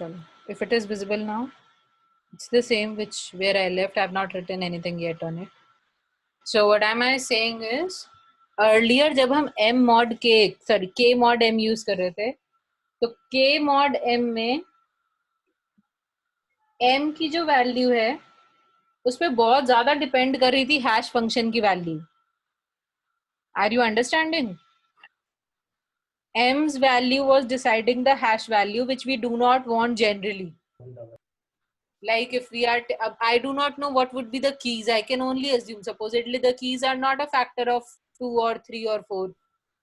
chalo. If it is visible now, it's the same which where I left. I have not written anything yet on it. So what am I saying is, earlier जब हम m mod k mod m use कर रहे थे, तो k mod m में m की जो value है उस पर बहुत ज्यादा डिपेंड कर रही थी हैश फंक्शन की value. Are you understanding? m's value was deciding the hash value, which we do not want generally. Like if we are, I do not know what would be the keys. I can only assume. Supposedly the keys are not a factor of 2 or 3 or 4.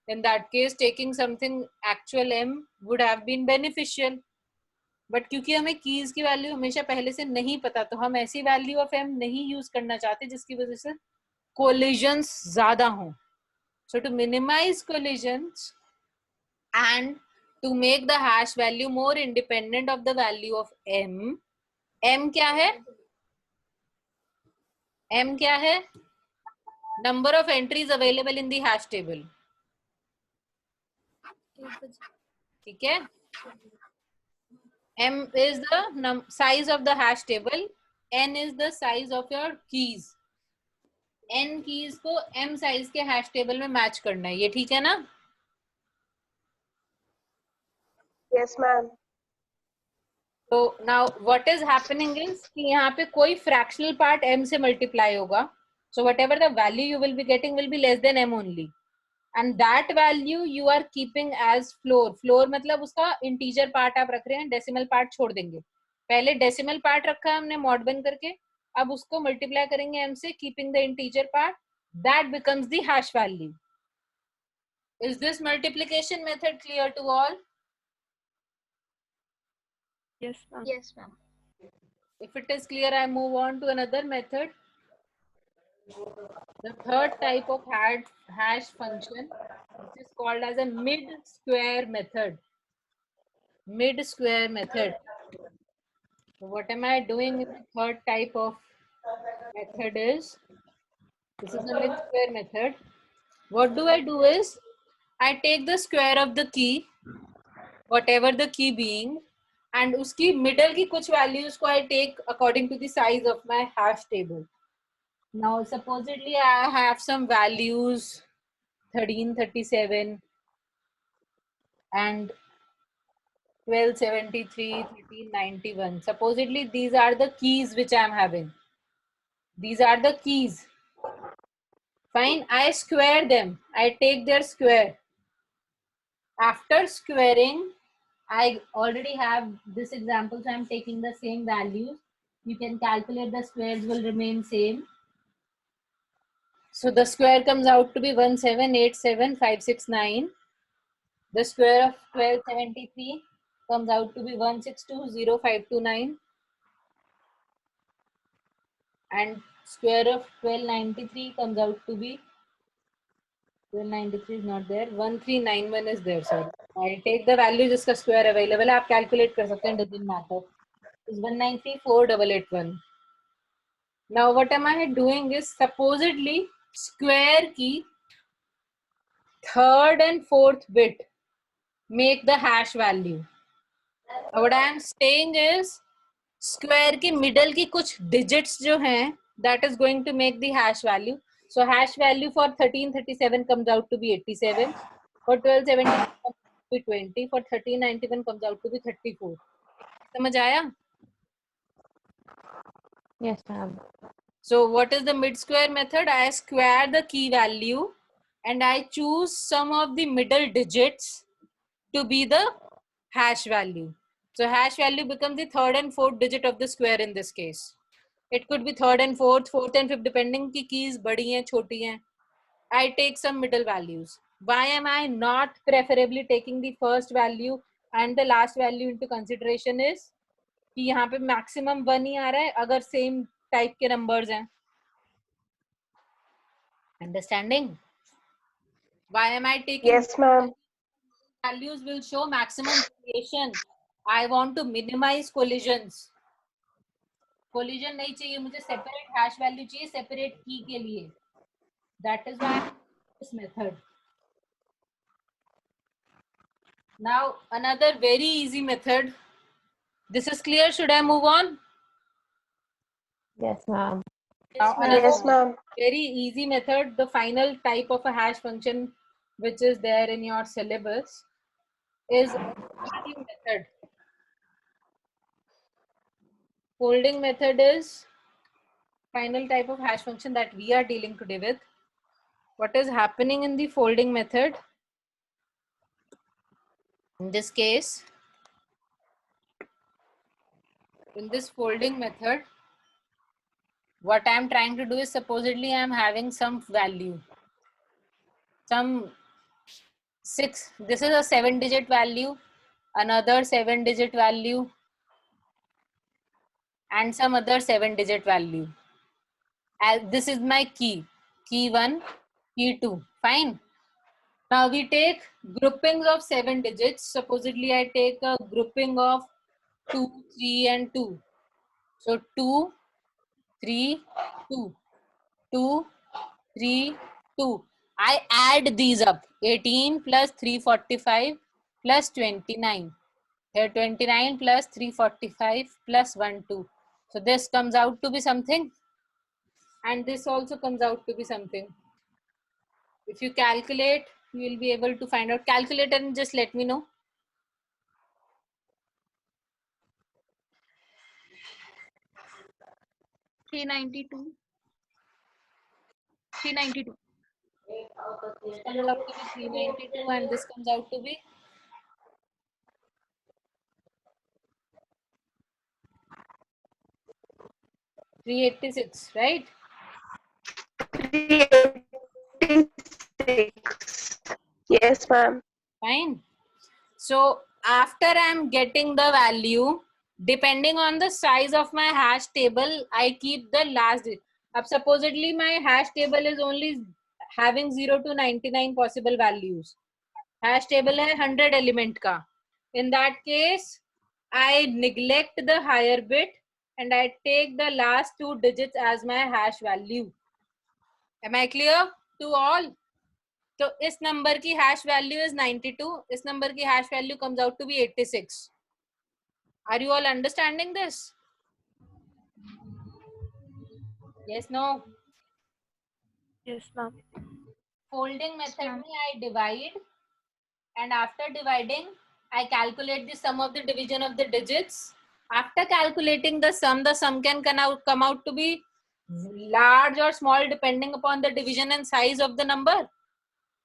In that case, taking something actual m would have been beneficial. But क्योंकि हमें keys की value हमेशा पहले से नहीं पता, तो हम ऐसी value of m नहीं use करना चाहते जिसकी वजह से collisions ज़्यादा हों. So to minimize collisions and to make the hash value more independent of the value of m, m क्या है? m क्या है? Number of entries available in the hash table. ठीक है? m is the size of the hash table, n is the size of your keys. n keys को m size के hash table में match करना है. ये ठीक है ना? Yes, ma'am. So now what is happening is कि यहाँ पे कोई fractional part m से multiply होगा. So whatever the value you will be getting will be less than m only. And that value you are keeping as floor. Floor मतलब उसका integer part आप रख रहे हैं, decimal part छोड़ देंगे. पहले decimal part रखा है हमने mod बन करके, अब उसको multiply करेंगे m से, keeping the integer part. That becomes the hash value. Is this multiplication method clear to all? Yes, ma'am. Yes, ma'am. If it is clear, I move on to another method. The third type of hash function, which is called as a mid-square method. Mid-square method. So what am I doing in the third type of method is, this is a mid-square method. What do I do is, I take the square of the key, whatever the key being, and उसकी middle की कुछ values को I take according to the size of my hash table. Now supposedly I have some values 1337 and 1273, 1391. Supposedly these are the keys which I am having. These are the keys. Fine, I square them. I take their square. After squaring, I already have this example, so I am taking the same values. You can calculate, the squares will remain same. So the square comes out to be 1787569. The square of 1273 comes out to be 1620529. And square of 1293 comes out to be, 1293 is not there, 1391 is there. Sorry, I take the value जिसका square available है, आप calculate कर सकते हैं, doesn't matter. Is 1934881. Now what am I doing is, supposedly square की third and fourth bit make the hash value. Now what I am saying is, square की middle की कुछ digits जो हैं, that is going to make the hash value. So hash value for 1337 comes out to be 87. For 1270 comes out to be 20. For 1391 comes out to be 34. समझ आया? Yes, ma'am. So what is the mid-square method? I square the key value and I choose some of the middle digits to be the hash value. So hash value becomes the third and fourth digit of the square in this case. It could be third and fourth, fourth and fifth, depending की keys बड़ी हैं छोटी हैं. I take some middle values. Why am I not preferably taking the first value and the last value into consideration is कि यहाँ पे maximum 1 ही आ रहा है अगर same type के numbers हैं. Understanding? Why am I taking? Yes, ma'am. Values will show maximum variation. I want to minimize collisions. Collision नहीं चाहिए मुझे, separate hash value चाहिए separate key के लिए. That is why I use this method. Now another very easy method This is clear. Should I move on? Yes, ma'am. Now another Yes, ma'am. very easy method, the final type of a hash function which is there in your syllabus is folding method. Folding method is final type of hash function that we are dealing today with. What is happening in the folding method? In this case, in this folding method, what I am trying to do is, supposedly I am having some value, some 6, this is a 7-digit value, another 7-digit value, and some other 7-digit value. As this is my key 1, key 2, fine. Now we take groupings of 7 digits. Supposedly I take a grouping of 2, 3 and 2. So 2, 3, 2, 2, 3, 2. I add these up. 18 plus 345 plus 29. Here 29 plus 345 plus 1, 2. So this comes out to be something. And this also comes out to be something. If you calculate, you will be able to find out. Calculate and just let me know. Three 392. This comes out to be 392 and this comes out to be 386, right? 386. Yes, ma'am. Fine. So after I'm getting the value, depending on the size of my hash table, I keep the last digit. अब supposedly my hash table is only having 0 to 99 possible values. Hash table है 100 element का. In that case, I neglect the higher bit and I take the last 2 digits as my hash value. Am I clear to all? तो इस number की hash value is 92, इस number की hash value comes out to be 86. Are you all understanding this? Yes, no? Yes, ma'am. Folding method में I divide and after dividing I calculate the sum of the division of the digits. After calculating the sum can come out to be large or small depending upon the division and size of the number.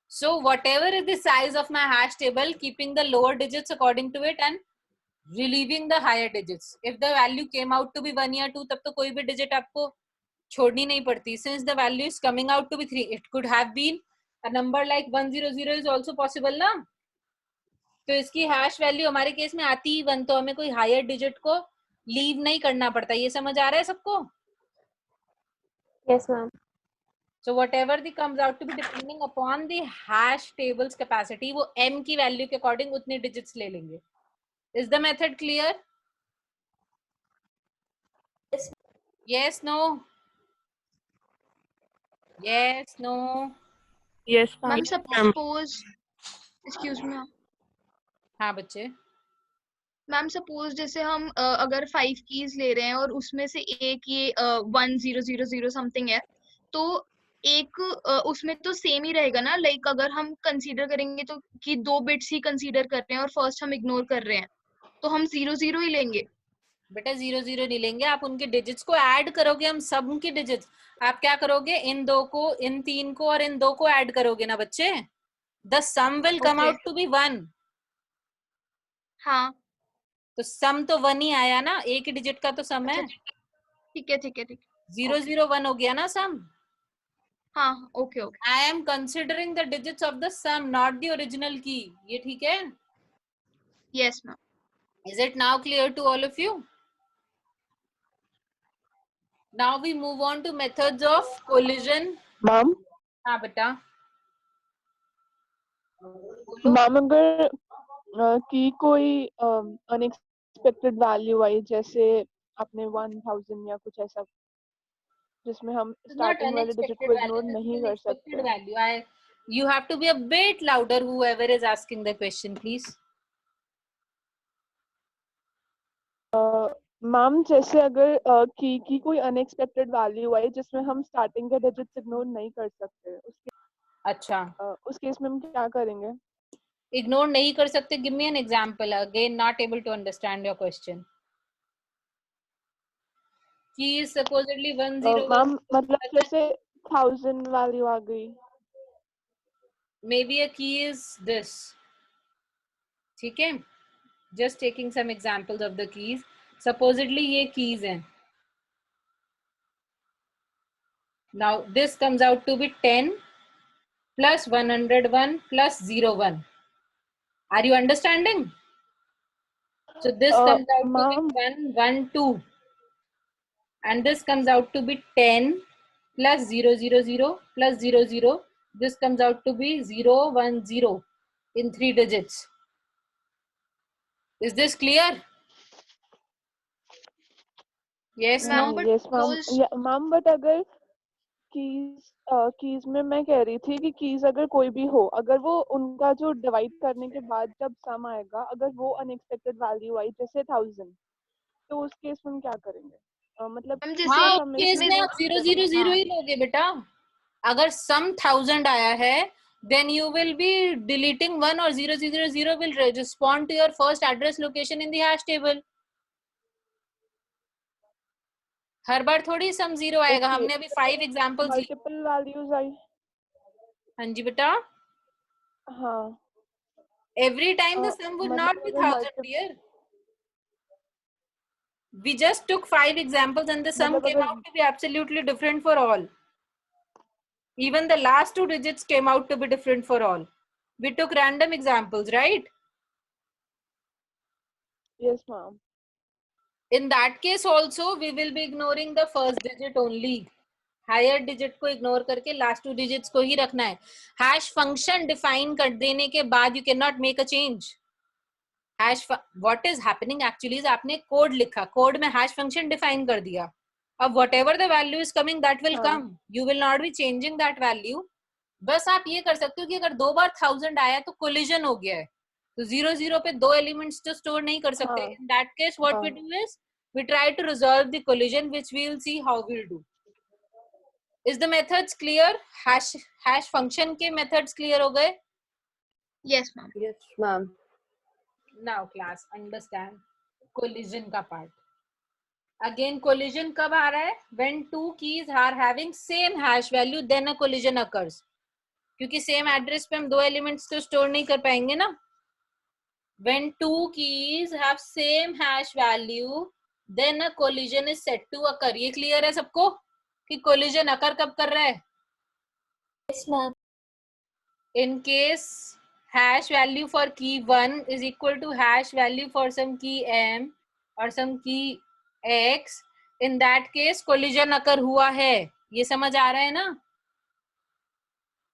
So whatever is the size of my hash table, keeping the lower digits according to it and relieving the higher digits. If the value came out to be 1 या 2, तब तो कोई भी digit आपको छोड़नी नहीं पड़ती. Since the value is coming out to be 3, it could have been a number like 100 is also possible ना. तो इसकी हैश वैल्यू हमारे केस में आती ही 1, तो हमें कोई हायर डिजिट को लीव नहीं करना पड़ता. ये समझ आ रहा है सबको? Yes, ma'am. So whatever the comes out to be depending upon the hash tables capacity, वो m की वैल्यू के अकॉर्डिंग उतने डिजिट्स ले लेंगे. Is the method clear? Yes, no? Yes, no? Yes, ma'am. Ma'am suppose, excuse me ma'am. हाँ बच्चे. Ma'am suppose जैसे हम अगर 5 कीज ले रहे हैं और उसमें से एक ये 1000 समथिंग है, तो एक उसमें तो सेम ही रहेगा ना. लाइक अगर हम कंसीडर करेंगे तो कि 2 बिट्स ही कंसीडर कर रहे हैं और फर्स्ट हम इग्नोर कर रहे हैं, तो हम 00 ही लेंगे. बेटा 00 नहीं लेंगे, आप उनके डिजिट्स को ऐड करोगे. हम सब उनके डिजिट्स, आप क्या करोगे, इन 2 को, इन 3 को और इन 2 को ऐड करोगे ना बच्चे. The sum will come Okay. Out to be 1. हाँ तो सम तो 1 ही आया ना, एक ही डिजिट का तो सम है. ठीक है ठीक है ठीक है. 001 हो गया ना सम. हाँ okay okay. I am considering the digits of the sum, not the original key. ये ठीक है? Yes ma'am. Is it now clear to all of you? Now we move on to methods of collision. Ma'am, हाँ बेटा. ma'am अगर की कोई unexpected value आई, जैसे आपने 1000 या कुछ ऐसा, जिसमें हम It's not स्टार्टिंग वाले डिजिट unexpected को value, इग्नोर this is नहीं an कर expected सकते. value. You have to be a bit louder, whoever is asking the question, please. Ma'am जैसे अगर की की कोई अनएक्सपेक्टेड वैल्यू आई जिसमें हम स्टार्टिंग के डिजिट्स इग्नोर नहीं कर सकते, अच्छा, उस केस में हम क्या करेंगे? इग्नोर नहीं कर सकते? Give me an example, again not able to understand your question. की supposedly 101, मैम मतलब जैसे 1000 वैल्यू आ गई, maybe a key is this, ठीक है? just taking some examples of the keys, supposedly ये keys हैं. Now this comes out to be 10 plus 101 plus 01. Are you understanding? So this comes out to be ma'am 112, and this comes out to be 10 plus 000 plus 00. This comes out to be 010 in 3 digits. Is this clear? Yes, no? Ma'am, but yes ma'am, suppose ma'am but अगर keys में मैं कह रही थी कि keys अगर कोई भी हो, अगर वो उनका जो डिवाइड करने के बाद जब सम आएगा अगर वो अनएक्सपेक्टेड वैल्यू आई जैसे 1000, तो उस केस में हम क्या करेंगे? मतलब हम किस हाँ, जैसे उस केस समेशन में को आप हम 000 हाँ ही लोगे बेटा. अगर सम 1000 आया है, then you will be deleting 1 or 000 will respond to your first address location in the hash table. हर बार थोड़ी सम 0 आएगा. ओके, हमने अभी 5 एग्जांपल्स ली. मल्टीपल वैल्यूज आई, हाँ जी बेटा. हाँ Every time the sum would not मतलब be अगर 1000, multiple dear. We just took 5 examples and the sum मतलब came अगर out to be absolutely different for all. Even the last 2 digits came out to be different for all. We took random examples, right? Yes ma'am, In that case also, we will be ignoring the first digit only. Higher digit को ignore करके last 2 digits को ही रखना है. Hash function define कर देने के बाद you can not make a change. Hash what is happening actually is आपने कोड लिखा, कोड में हैश फंक्शन डिफाइन कर दिया. अब what ever the value is coming that will come, you will not be changing that value. बस आप ये कर सकते हो कि अगर 2 बार 1000 आया तो कोलिजन हो गया है, तो 0 पे 2 एलिमेंट्स तो स्टोर नहीं कर सकते. In that case what we do is we try to resolve the collision, which we will see how we'll do. Is the methods clear? Hash function के methods clear हो गए? yes ma'am. Yes, ma'am. Now class understand collision का part. Again collision कब आ रहा है? When two keys are having same hash value, then a collision occurs. क्योंकि same address पे हम 2 elements तो store नहीं कर पाएंगे ना. When two keys have same hash value, then a collision is said to occur. ये clear है सबको कि collision occur कब कर रहा है? Yes, ma'am. In case hash value for key 1 is equal to hash value for some key m or some key x, in that case collision occur हुआ है. ये समझ आ रहा है ना?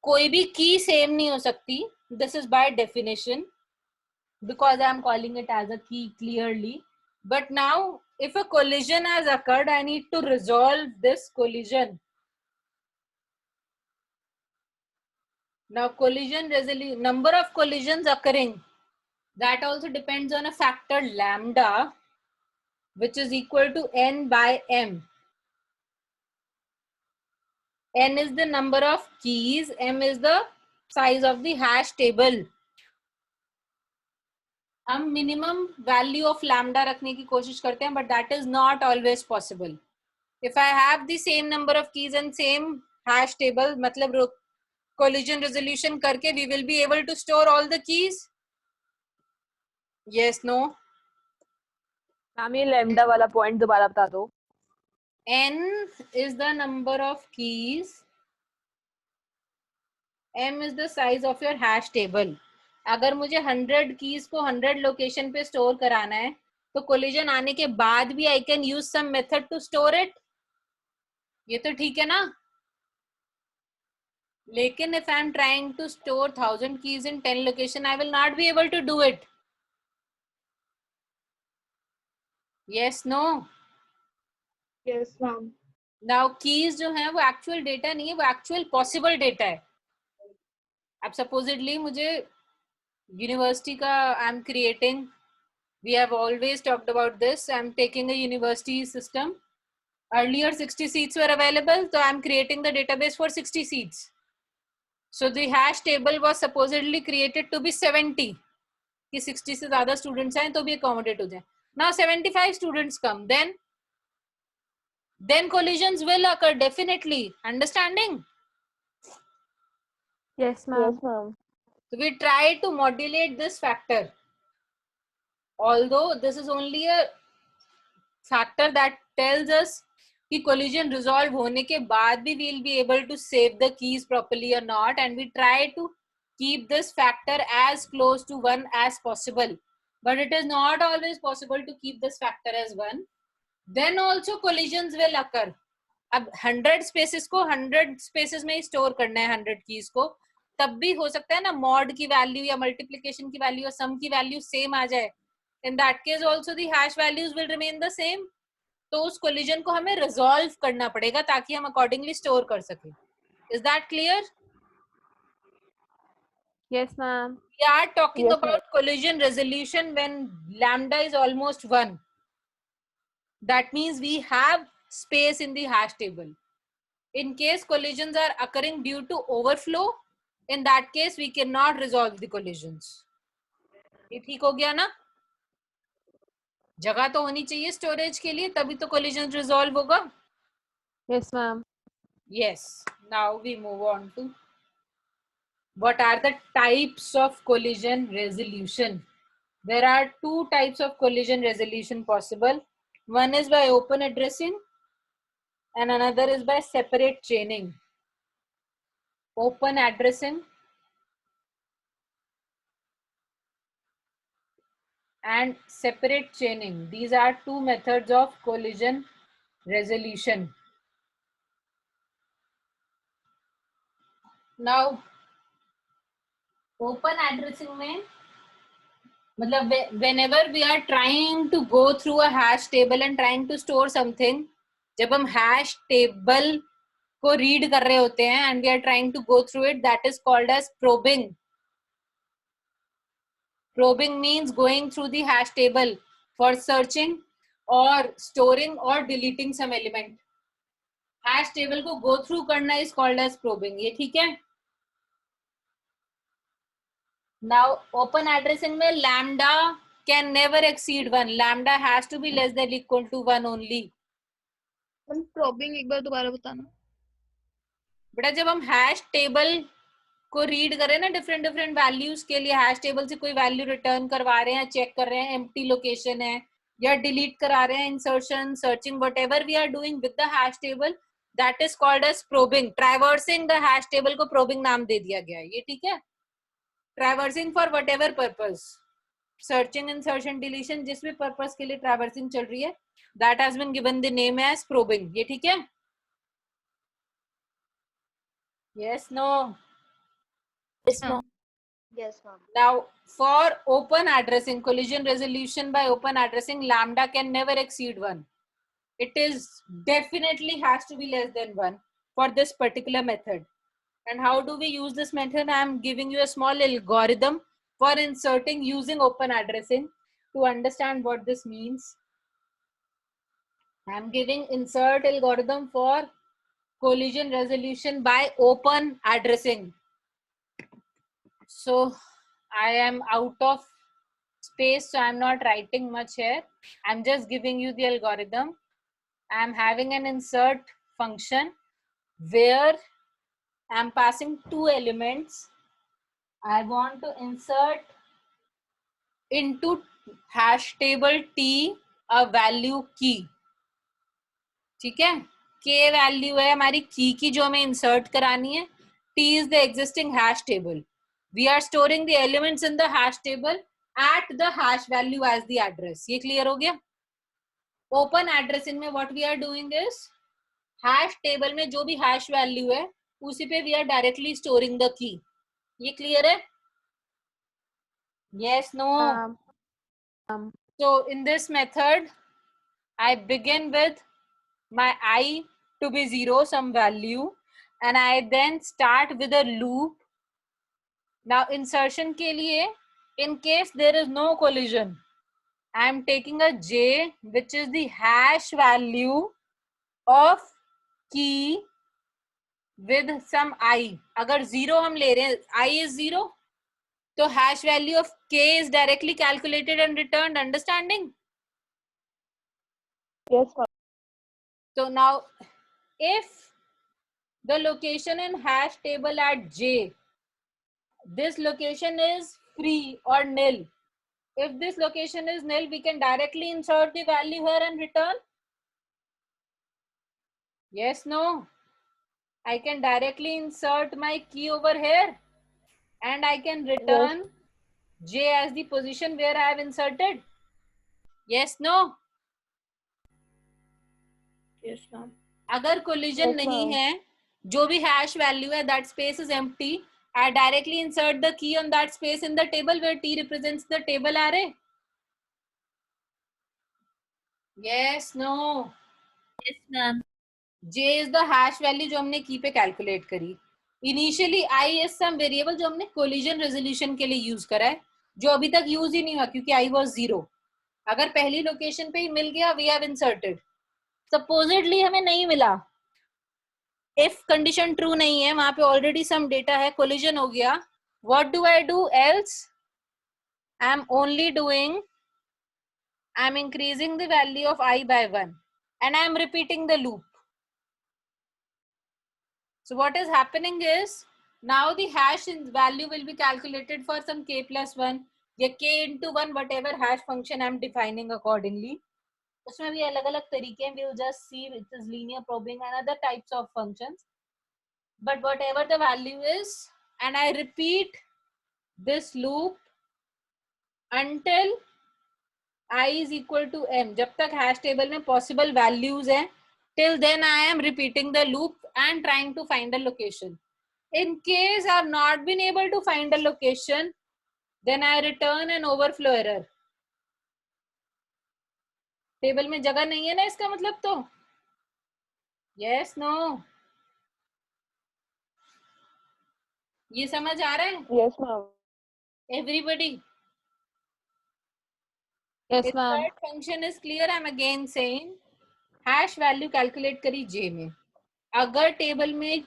कोई भी की सेम नहीं हो सकती. This is by definition, because I am calling it as a key clearly. But now if a collision has occurred, I need to resolve this collision. Now collision resolution, number of collisions occurring, that also depends on a factor lambda, which is equal to n by m. N is the number of keys, m is the size of the hash table. हम minimum value of lambda रखने की कोशिश करते हैं, but that is not always possible. If I have the same number of keys and same hash table, मतलब collision resolution करके we will be able to store all the keys. Yes, no? Ma'am ये lambda वाला point दोबारा बता दो. n is the number of keys, m is the size of your hash table. अगर मुझे 100 keys को 100 location पे स्टोर कराना है, तो कोलिजन आने के बाद भी I can use some method to store it. ये तो ठीक है ना? लेकिन if I am trying to store 1000 keys in 10 location, I will not be able to do it. Yes, no? Yes ma'am. Now keys जो है वो actual data नहीं है, वो actual possible data है. अब supposedly मुझे यूनिवर्सिटी का I am creating We have always talked about this. I'm taking a university system. Earlier 60 seats were available, so I'm creating the database for 60 seats. So the hash table was supposedly created to be 70. कि 60 से ज़्यादा students आए तो भी accommodate हो जाए. Now 75 students come, then collisions will occur definitely. Understanding? Yes, ma'am. Yes, ma'am. So we try to modulate this factor. Although this is only a factor that tells us कि collision resolve होने के बाद भी we'll be able to save the keys properly or not, and we try to keep this factor as close to 1 as possible. But it is not always possible to keep this factor as 1. Then also collisions will occur. अब 100 spaces को 100 spaces में ही store करना है 100 keys को, तब भी हो सकता है ना mod की value या multiplication की value या sum की value same आ जाए. In that case also the hash values will remain the same. तो उस collision को हमें resolve करना पड़ेगा ताकि हम accordingly store कर सकें. Is that clear? Yes, ma'am. We are talking Yes, about collision resolution when lambda is almost 1. That means we have space in the hash table. In case collisions are occurring due to overflow, in that case we cannot resolve the collisions. ये ठीक हो गया ना? जगह तो होनी चाहिए storage के लिए, तभी तो collisions resolve होगा. Yes, ma'am. Yes. Now we move on to what are the types of collision resolution. There are two types of collision resolution possible. One is by open addressing and another is by separate chaining. Open addressing and separate chaining. These are two methods of collision resolution. Now, open addressing में मतलब whenever we are trying to go through a hash table and trying to store something, जब हम hash table को read कर रहे होते हैं and we are trying to go through it, that is called as probing. Probing means going through the hash table for searching or storing or deleting some element. Hash table को go through करना is called as probing. ये ठीक है? Now open addressing में lambda can never exceed 1. Lambda has to be less than equal to 1 only. probing एक बार दोबारा बताना. बेटा जब हम हैश टेबल को रीड कर रहे हैं ना डिफरेंट डिफरेंट वैल्यूज के लिए, हैश टेबल से कोई वैल्यू रिटर्न करवा रहे हैं, चेक कर रहे हैं एम्प्टी लोकेशन है या डिलीट करा रहे हैं, insertion, searching, whatever we are doing with the hash table, that is called as probing. Traversing the hash table को प्रोबिंग नाम दे दिया गया है. ये ठीक है? Traversing for whatever purpose, searching, insertion, deletion, जिस भी पर्पस के लिए ट्रैवर्सिंग चल रही है, that has been given the name as probing. ये ठीक है? Yes, no? Yes, ma'am. Yes, ma'am. Now, for open addressing, collision resolution by open addressing, lambda can never exceed 1. It is definitely has to be less than 1 for this particular method. And how do we use this method? I am giving you a small algorithm for inserting using open addressing to understand what this means. I am giving insert algorithm for collision resolution by open addressing. So I am out of space, so I'm not writing much here. I'm just giving you the algorithm. I'm having an insert function where I'm passing two elements. I want to insert into hash table T a value key. ठीक है? K value है हमारी key की जो हमें insert करानी है. T is the existing hash table. We are storing the elements in the hash table at the hash value as the address. ये clear हो गया? Open addressing में what we are doing is hash table में जो भी hash value है उसी पे we are directly storing the key. ये clear है? Yes, no? So in this method, I begin with my I to be 0, some value, and I then start with a loop. Now insertion के लिए, in case there is no collision, I am taking a j which is the hash value of key with some I. अगर 0 हम ले रहे हैं, I is 0, तो hash value of k is directly calculated and returned. Understanding? Yes, ma'am. So now if the location in hash table at j, this location is free or nil. If this location is nil, we can directly insert the value here and return. Yes, no? I can directly insert my key over here and I can return j as the position where I have inserted. Yes, no? Yes, ma'am. अगर collision Yes, नहीं ma'am. है, जो भी hash value है, that space is empty, I directly insert the key on that space in the table where t represents the table array. Yes, no? Yes, ma'am. j is the hash value जो हमने key पे calculate करी. Initially I is some variable जो हमने collision resolution के लिए use करा है, जो अभी तक use ही नहीं हुआ क्योंकि I was 0. अगर पहली लोकेशन पे ही मिल गया, we have inserted. Supposedly हमें नहीं मिला, if condition true नहीं है, वहां पे already some data है, collision हो गया, what do I do else? I'm only doing, I'm increasing the value of I by 1 and I'm repeating the loop. So what is happening is, now the hash value will be calculated for some k plus 1 या k into 1, whatever hash function I'm defining accordingly. उसमें भी अलग अलग तरीके हैं, we'll just see, it is linear probing and other types of functions. But whatever the value is, and I repeat this loop until I is equal to m. जब तक hash table में possible values हैं, till then I am repeating the loop and trying to find a location. In case I have not been able to find a location, then I return an overflow error. Table में जगह नहीं है ना, इसका मतलब तो yes, no? ये समझ आ रहा है? Yes, ma'am. Everybody? Yes, ma'am. Insert function is clear. I'm again saying hash value calculate करी j में. अगर टेबल में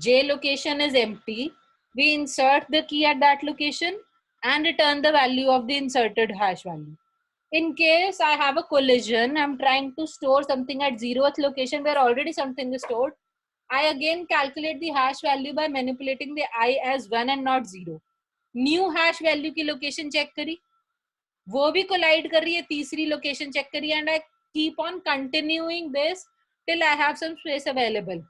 j location is empty, we insert the key at that location and return the value of the inserted hash value. In case I have a collision, I'm trying to store something at 0th location where already something is stored, I again calculate the hash value by manipulating the I as 1 and not 0. New hash value की location check करी, वो भी collide कर रही है, तीसरी location check करी, and I keep on continuing this till I have some space available.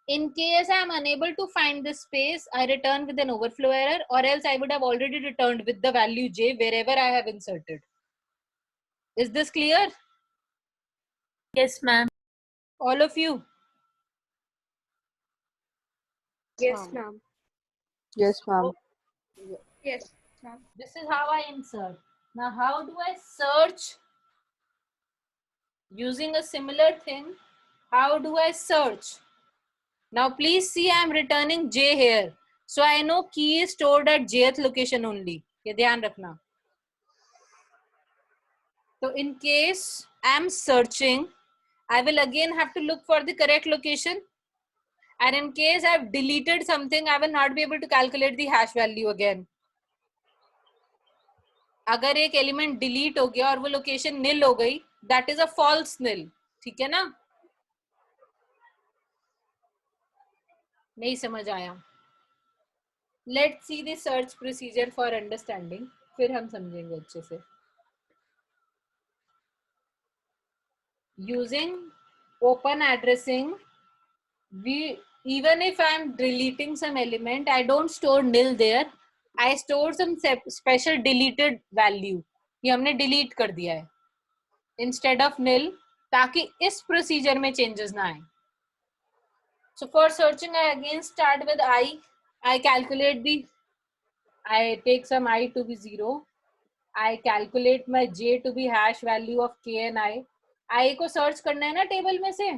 In case I am unable to find this space, I return with an overflow error, or else I would have already returned with the value j wherever I have inserted. Is this clear? Yes, ma'am. All of you? Yes, ma'am. Yes, ma'am. Yes, ma'am. This is how I insert. Now, how do I search? Using a similar thing, how do I search? Now, please see I am returning j here. So, I know key is stored at jth location only. ये ध्यान रखना. So, in case I am searching, I will again have to look for the correct location. And in case I have deleted something, I will not be able to calculate the hash value again. अगर एक element delete हो गया और वो location निल हो गई, that is a false निल. ठीक है ना? नहीं समझ आया? Let's see the search procedure for understanding, फिर हम समझेंगे अच्छे से. Using open addressing, we, even if I am deleting some element, I don't store nil there. I store some special deleted value. ये हमने delete कर दिया है instead of nil, ताकि इस प्रोसीजर में changes ना आए. So for searching, I again start with I. I calculate the, I take some I to be 0. I calculate my j to be hash value of k and I. I को search करना है ना table में से.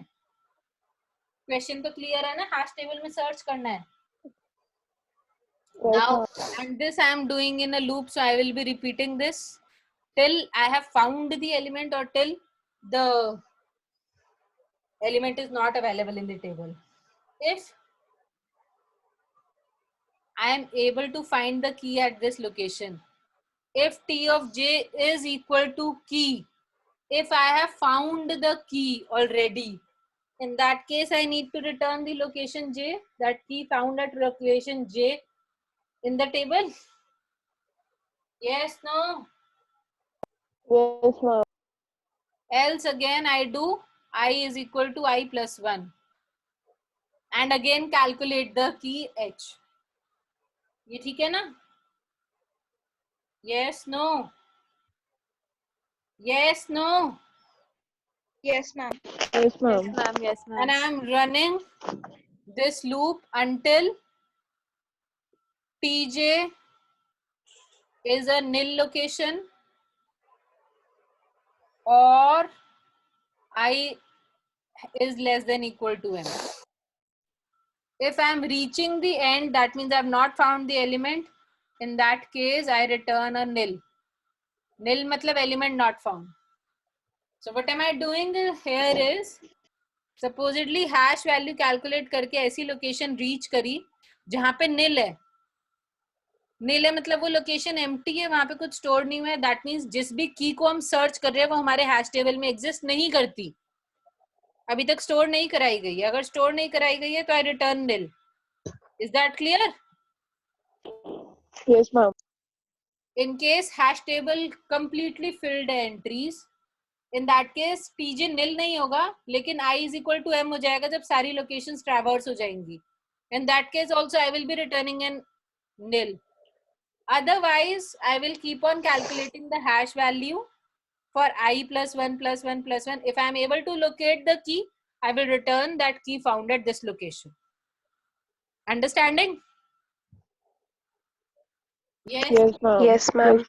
Question तो clear है ना? Hash table में सर्च करना है. Yes, Now, ma'am. and this I am doing in a loop, so I will be repeating this till I have found the element or till the element is not available in the table. If I am able to find the key at this location, if T of J is equal to key, if I have found the key already, in that case I need to return the location J, that key found at location J in the table. Yes, no? Yes, ma'am. Else again I do I is equal to I plus 1 and again calculate the key H. ये ठीक है ना? Yes, no? Yes, no? Yes, ma'am. Yes, Yes, ma'am. ma'am. Yes, And I ma'am. am running this loop until Tj is a nil location or I is less than equal to m. If I am reaching the end, that means I have not found the element. In that case, I return a nil. Nil matlab element not found. So what am I doing here is supposedly hash value calculate करके ऐसी location reach करी जहाँ पे nil है. नील है मतलब वो location empty है, वहां पे कुछ स्टोर नहीं हुआ है. दैट मींस जिस भी की को हम सर्च कर रहे हैं वो हमारे हैश टेबल में एग्जिस्ट नहीं करती, अभी तक स्टोर नहीं कराई गई है. अगर स्टोर नहीं कराई गई है तो I return nil. Is that clear? Yes, ma'am. In case hash table completely filled है entries, in that case TJ nil नहीं होगा लेकिन i is equal to m हो जाएगा जब सारी लोकेशंस ट्रैवर्स हो जाएंगी. In that case also I will be returning an nil. Otherwise, I will keep on calculating the hash value for I plus 1 plus 1 plus 1. If I am able to locate the key, I will return that key found at this location. Understanding? Yes. Yes, ma'am. Yes, ma'am.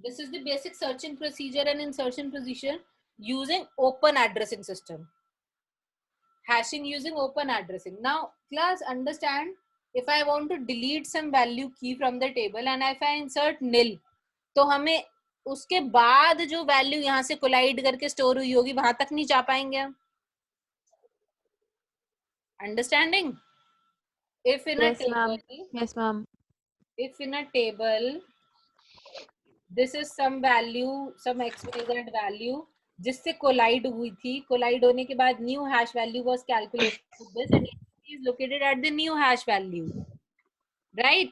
This is the basic searching procedure and insertion procedure using open addressing system. Hashing using open addressing. Now, class, understand, if I want to delete some value key from the table and if I insert nil, तो हमें उसके बाद जो value यहाँ से collide करके store हुई होगी वहां तक नहीं जा पाएंगे हम. Understanding? If in a Yes, ma'am. Table, Yes, ma'am. if in a table this is some value, some xyz value जिससे कोलाइड हुई थी, कोलाइड होने के बाद new hash value was calculated with this and is located at the new hash value, right?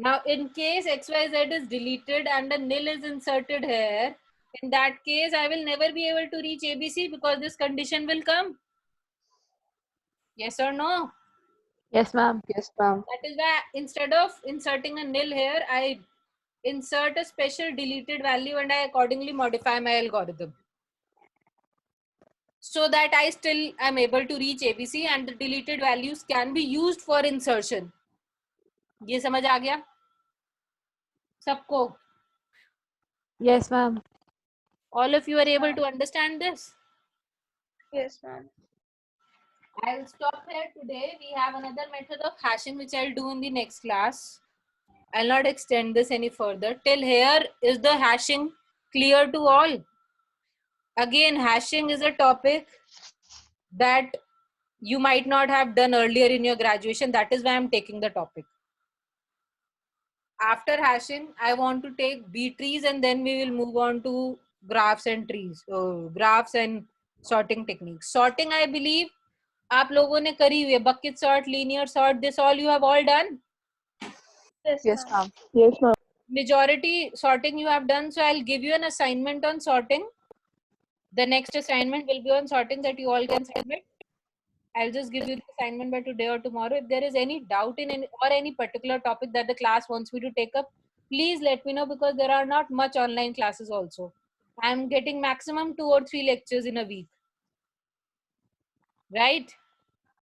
Now in case xyz is deleted and a nil is inserted here, in that case I will never be able to reach ABC because this condition will come. Yes or no? Yes, ma'am. Yes, ma'am. That is why instead of inserting a nil here, I insert a special deleted value and I accordingly modify my algorithm so that I still am able to reach ABC and the deleted values can be used for insertion. ये समझ आ गया सबको? Yes, ma'am. All of you are able to understand this? Yes, ma'am. I'll stop here today. We have another method of hashing which I'll do in the next class. I'll not extend this any further. Till here, is the hashing clear to all? Again, hashing is a topic that you might not have done earlier in your graduation. That is why I'm taking the topic. After hashing, I want to take B trees and then we will move on to graphs and trees, graphs and sorting techniques. Sorting, I believe, आप लोगों ने करी हुई है. Bucket sort, linear sort, this all you have all done. Yes, Yes, ma'am. ma'am. Yes, ma'am. Majority sorting you have done, so I'll give you an assignment on sorting. The next assignment will be on sorting that you all can submit. I'll just give you the assignment by today or tomorrow. If there is any doubt in any or any particular topic that the class wants me to take up, please let me know because there are not much online classes also. I'm getting maximum 2 or 3 lectures in a week, right?